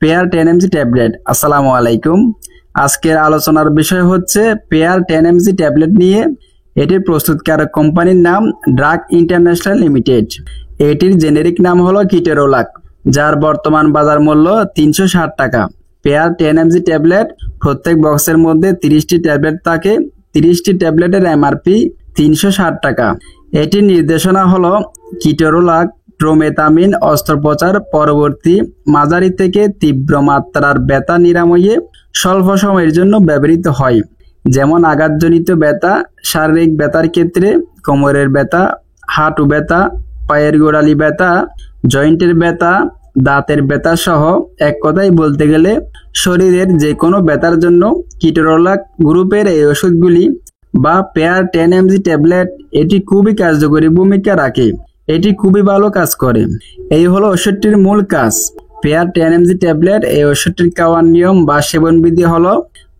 Pair 10mg tablet. আসসালামু আলাইকুম। আজকের আলোচনার বিষয় হচ্ছে পেয়ার 10mg ট্যাবলেট নিয়ে। এটির প্রস্তুতকারক কোম্পানির নাম ড্রাগ ইন্টারন্যাশনাল লিমিটেড। এটির জেনেরিক নাম হলো কিটোরোলাক, যার বর্তমান বাজার মূল্য 360 টাকা। পেয়ার 10mg ট্যাবলেট প্রত্যেক বক্সের মধ্যে 30টি ট্যাবলেট থাকে। 30টি ট্যাবলেটের এমআরপি 360 টাকা। এটির নির্দেশনা হলো কিটোরোলাক ট্রোমেথামিন অস্ত্রোপচার পরবর্তী মাঝারি থেকে তীব্র মাত্রার ব্যথা নিরাময়ে স্বল্প সময়ের জন্য ব্যবহৃত হয়, যেমন আঘাতজনিত ব্যথা, শারীরিক ব্যথার ক্ষেত্রে কোমরের ব্যথা, হাঁটু ব্যথা, পায়ের গোড়ালি ব্যথা, জয়েন্টের ব্যথা, দাঁতের ব্যথা সহ এক কথায় বলতে গেলে শরীরের যে কোনো ব্যথার জন্য কিটোরোলাক গ্রুপের এই ওষুধগুলি বা পেয়ার 10mg ট্যাবলেট এটি খুবই কার্যকরী ভূমিকা রাখে। এটি খুবই ভালো কাজ করে। এই হলো ওষুধটির মূল কাজ। পেয়ার 10mg ট্যাবলেট এই ওষুধটির খাওয়ার নিয়ম বা সেবনবিধি হলো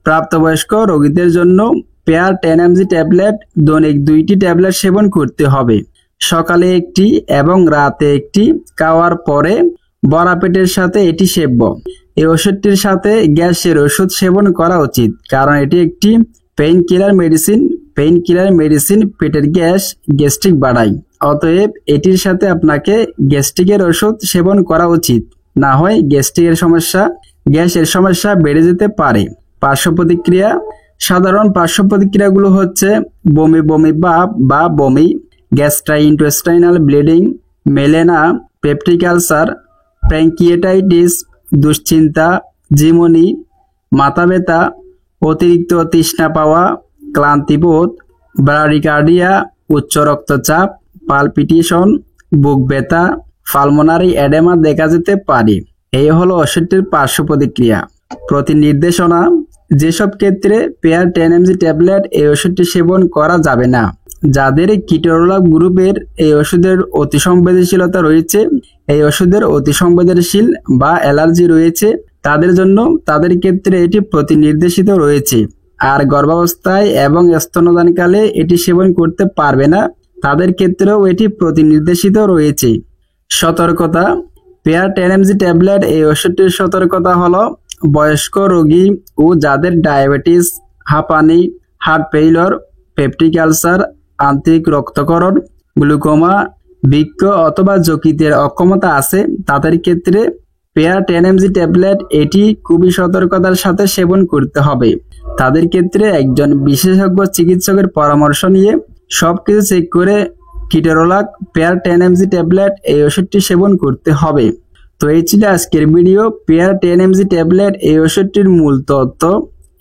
প্রাপ্তবয়স্ক রোগীদের জন্য পেয়ার 10mg ট্যাবলেট দৈনিক 2টি ট্যাবলেট সেবন করতে হবে। সকালে একটি এবং রাতে একটি, খাওয়ার পরে ভরা পেটের সাথে এটি সেব্য। এই ওষুধটির সাথে গ্যাসের ওষুধ সেবন করা উচিত, কারণ এটি একটি pain killer medicine. Pain killer medicine পেটের গ্যাস্ট্রিক বাড়ায়। অতএব এটির সাথে আপনাকে গ্যাস্ট্রিকের ওষুধ সেবন করা উচিত, না হয় গ্যাসের সমস্যা বেড়ে যেতে পারে। পার্শ্ব প্রতিক্রিয়া। সাধারণ পার্শ্ব প্রতিক্রিয়াগুলো হচ্ছে বমি বমি ভাব বা বমি, gastrointestinal bleeding, melena, peptic ulcer, pancreatitis, দুশ্চিন্তা, ঝিমুনি, মাথা ব্যথা, অতিরিক্ত তৃষ্ণা পাওয়া, ক্লান্তিবোধ, ব্রাডিকার্ডিয়া, উচ্চ রক্তচাপ, পালপিটেশন, বুক ব্যথা, পালমোনারি এডেমা দেখা যেতে পারে। এই হলো ওষুধটির পার্শ্ব প্রতিক্রিয়া। প্রতি নির্দেশনা। যেসব ক্ষেত্রে পেয়ার 10mg ট্যাবলেট এই ওষুধটি সেবন করা যাবে না: যাদের কিটোরোলাক গ্রুপের এই ওষুধের অতি সংবেদনশীলতা রয়েছে, এই ওষুধের অতি সংবেদনশীল বা অ্যালার্জি রয়েছে, তাদের জন্য তাদের ক্ষেত্রে এটি প্রতি নির্দেশিত রয়েছে। আর গর্ভাবস্থায় এবং স্তন্যদানকালে এটি সেবন করতে পারবে না, তাদের ক্ষেত্রেও এটি প্রতিনির্দেশিত রয়েছে। সতর্কতা। পেয়ার 10mg ট্যাবলেট এই ওষুধটির সতর্কতা হলো বয়স্ক রোগী ও যাদের ডায়াবেটিস, হাঁপানি, হার্ট ফেইলিওর, পেপটিক আলসার, আন্তরিক রক্তক্ষরণ, গ্লুকোমা, বৃক্ক অথবা যকৃতের অক্ষমতা আছে, তাদের ক্ষেত্রে পেয়ার 10mg ট্যাবলেট এটি খুবই সতর্কতার সাথে সেবন করতে হবে। তাদের ক্ষেত্রে একজন বিশেষজ্ঞ চিকিৎসকের পরামর্শ নিয়ে সবকিছু চেক করে কিটোরোলাক পেয়ার 10mg ট্যাবলেট এই ওষুধটি সেবন করতে হবে। তো এই ছিল আজকের ভিডিও। পেয়ার 10mg ট্যাবলেট এই ওষুধটির মূল তথ্য,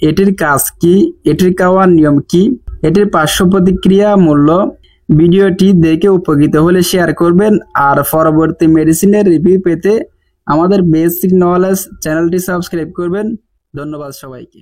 এটির কাজ কি, এটির খাওয়ার নিয়ম কি, এটির পার্শ্ব প্রতিক্রিয়া, মূল্য। ভিডিওটি দেখে উপকৃত হলে শেয়ার করবেন। আর পরবর্তী মেডিসিনের রিভিউ পেতে আমাদের বেসিক নলেজ চ্যানেলটি সাবস্ক্রাইব করবেন। ধন্যবাদ সবাইকে।